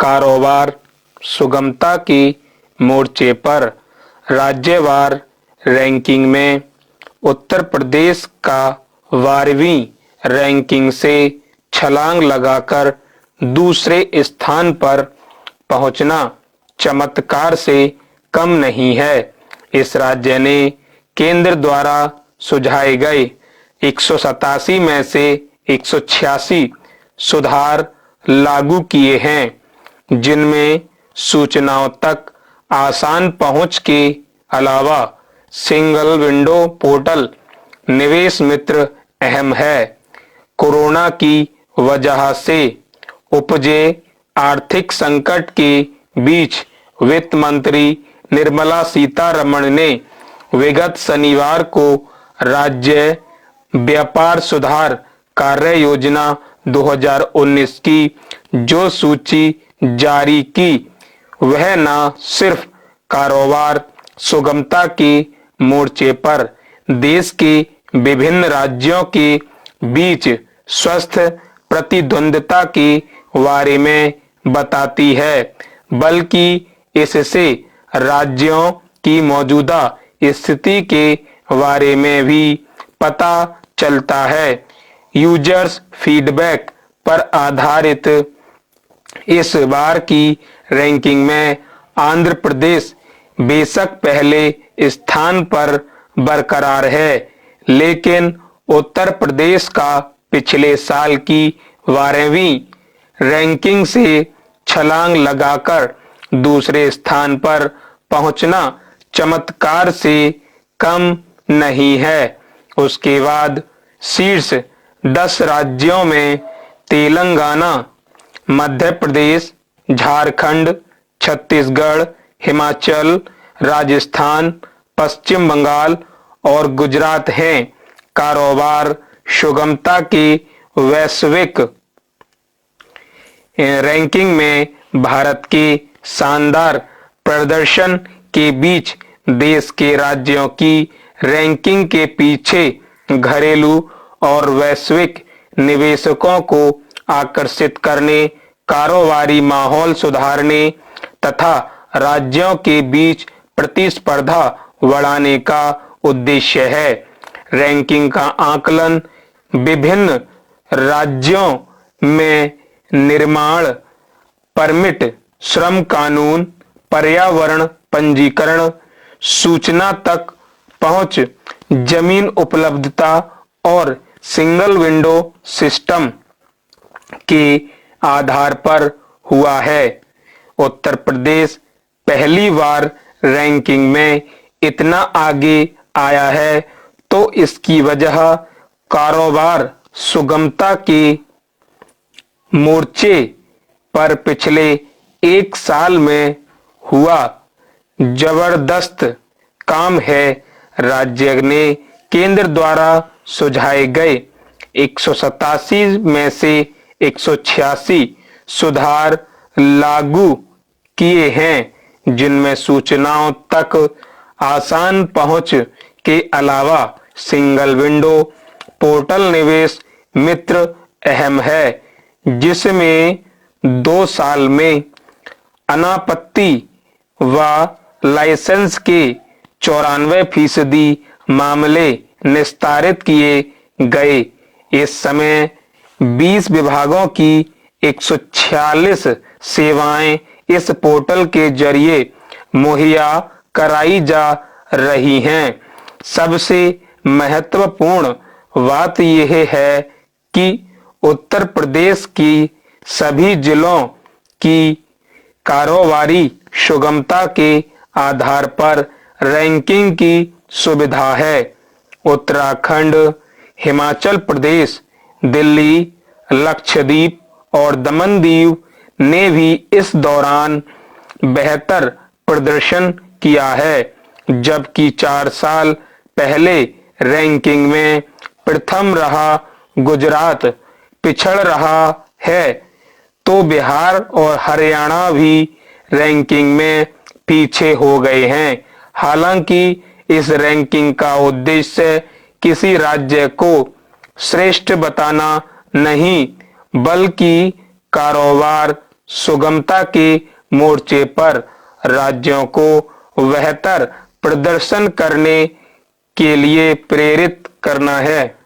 कारोबार सुगमता के मोर्चे पर राज्यवार रैंकिंग में उत्तर प्रदेश का 12वीं रैंकिंग से छलांग लगाकर दूसरे स्थान पर पहुंचना चमत्कार से कम नहीं है। इस राज्य ने केंद्र द्वारा सुझाए गए 187 में से 186 सुधार लागू किए हैं, जिनमें सूचनाओं तक आसान पहुंच के अलावा सिंगल विंडो पोर्टल निवेश मित्र अहम है। कोरोना की वजह से उपजे आर्थिक संकट के बीच वित्त मंत्री निर्मला सीतारमण ने विगत शनिवार को राज्य व्यापार सुधार कार्य योजना 2019 की जो सूची जारी की, वह न सिर्फ कारोबार सुगमता के मोर्चे पर देश के विभिन्न राज्यों के बीच स्वस्थ प्रतिद्वंद्विता के बारे में बताती है, बल्कि इससे राज्यों की मौजूदा स्थिति के बारे में भी पता चलता है। यूजर्स फीडबैक पर आधारित इस बार की रैंकिंग में आंध्र प्रदेश बेशक पहले स्थान पर बरकरार है, लेकिन उत्तर प्रदेश का पिछले साल की 12वीं रैंकिंग से छलांग लगाकर दूसरे स्थान पर पहुंचना चमत्कार से कम नहीं है। उसके बाद शीर्ष 10 राज्यों में तेलंगाना, मध्य प्रदेश, झारखंड, छत्तीसगढ़, हिमाचल, राजस्थान, पश्चिम बंगाल और गुजरात हैं। कारोबार सुगमता की वैश्विक रैंकिंग में भारत के शानदार प्रदर्शन के बीच देश के राज्यों की रैंकिंग के पीछे घरेलू और वैश्विक निवेशकों को आकर्षित करने, कारोबारी माहौल सुधारने तथा राज्यों के बीच प्रतिस्पर्धा बढ़ाने का उद्देश्य है। रैंकिंग का आकलन विभिन्न राज्यों में निर्माण परमिट, श्रम कानून, पर्यावरण पंजीकरण, सूचना तक पहुंच, जमीन उपलब्धता और सिंगल विंडो सिस्टम के आधार पर हुआ है। उत्तर प्रदेश पहली बार रैंकिंग में इतना आगे आया है तो इसकी वजह कारोबार सुगमता के मोर्चे पर पिछले एक साल में हुआ जबरदस्त काम है। राज्य ने केंद्र द्वारा सुझाए गए 187 में से 186 सुधार लागू किए हैं, जिनमें सूचनाओं तक आसान पहुंच के अलावा सिंगल विंडो पोर्टल निवेश मित्र अहम है, जिसमें 2 साल में अनापत्ति व लाइसेंस के 94% मामले निस्तारित किए गए। इस समय 20 विभागों की 146 सेवाएं इस पोर्टल के जरिए मुहैया कराई जा रही हैं। सबसे महत्वपूर्ण बात यह है कि उत्तर प्रदेश की सभी जिलों की कारोबारी सुगमता के आधार पर रैंकिंग की सुविधा है। उत्तराखंड, हिमाचल प्रदेश, दिल्ली, लक्षद्वीप और दमन दीव ने भी इस दौरान बेहतर प्रदर्शन किया है, जबकि 4 साल पहले रैंकिंग में प्रथम रहा गुजरात पिछड़ रहा है, तो बिहार और हरियाणा भी रैंकिंग में पीछे हो गए हैं। हालांकि इस रैंकिंग का उद्देश्य किसी राज्य को श्रेष्ठ बताना नहीं, बल्कि कारोबार सुगमता के मोर्चे पर राज्यों को बेहतर प्रदर्शन करने के लिए प्रेरित करना है।